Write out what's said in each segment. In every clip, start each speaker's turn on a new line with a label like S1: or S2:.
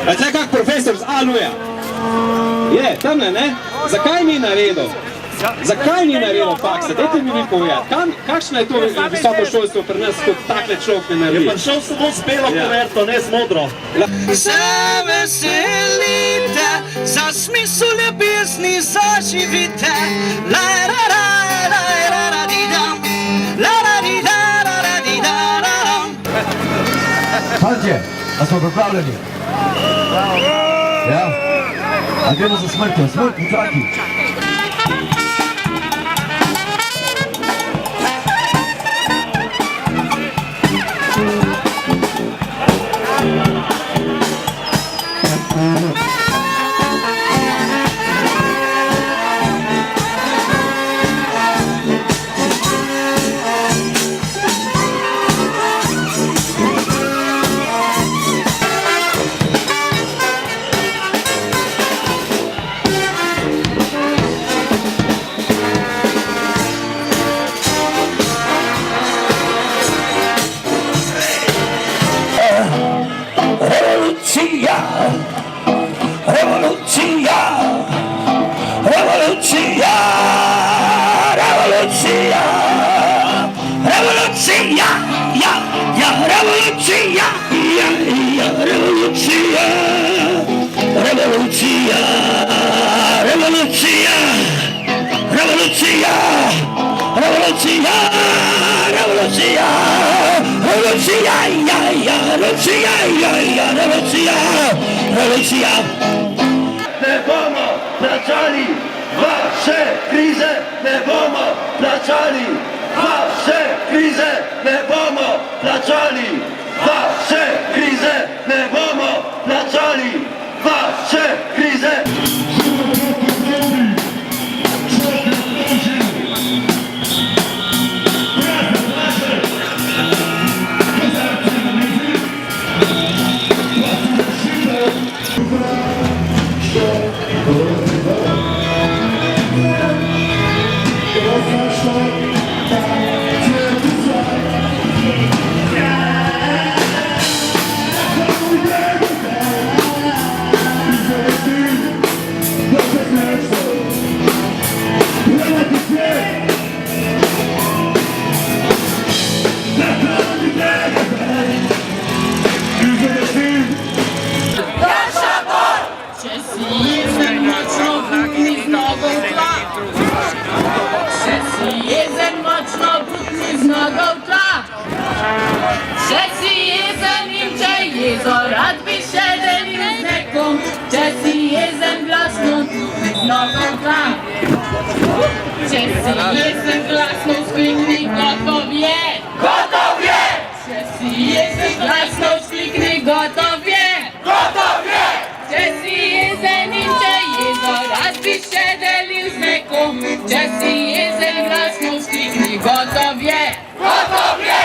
S1: A tle kak profesor z Aluja? Je, tamle, ne? Zakaj ni naredil? Zakaj ni naredil faksa? Dajte mi vi povedati. Kakšno je to visoko šolstvo pri nas, kot takle človek ne naredi?
S2: Je prišel samo s belo kuverto, ne s modro.
S3: Zaveselite, za smisel ljubezni zaživite.
S4: Fantje, a smo pripravljeni? Ja? A gremo za smrtjo, smrt v čaki.
S2: Ne bomo plačali vaše krize, ne bomo plačali vaše krize, ne bomo plačali vaše krize, ne bomo plačali vaše krize.
S5: Če si jezen glasno vzklikni, gotov je! Gotov je! Če si jezen glasno vzklikni, gotov je! Gotov je! Če si jezen in če jezo rad bi še delil z nekom, če si jezen glasno vzklikni, gotov je! Gotov je!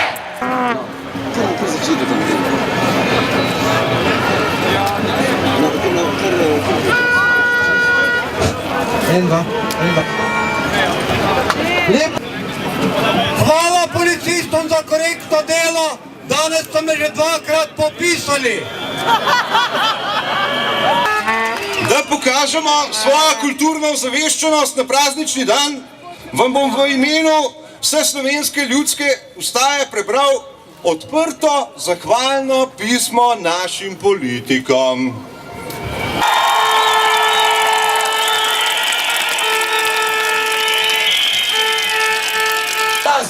S4: Hvala policistom za korektno delo, danes so me že dvakrat popisali.
S6: Da pokažemo svojo kulturno ozaveščenost na praznični dan, vam bom v imenu vse slovenske ljudske vstaje prebral odprto zahvalno pismo našim politikom.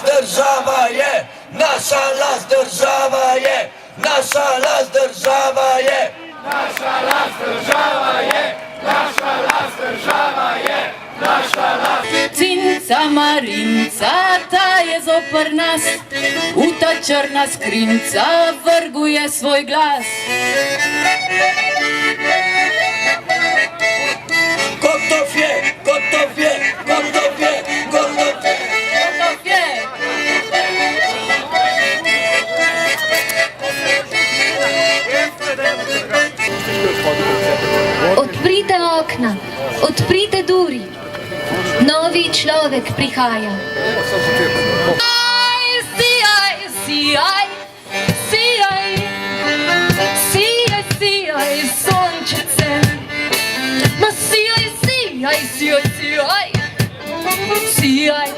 S3: Država je, naša last država je, naša last država je, naša last država je, naša last država je, naša last.
S5: Cinca Marinca, ta je zopr nas, v ta črna skrinca vrguje svoj glas.
S3: Gotov je, gotov je, gotov je, gotov je.
S7: Odprite okna, odprite duri, novi človek prihaja. Sijaj, sijaj, sijaj, sijaj, sijaj, sijaj, sijaj, sijaj, sijaj,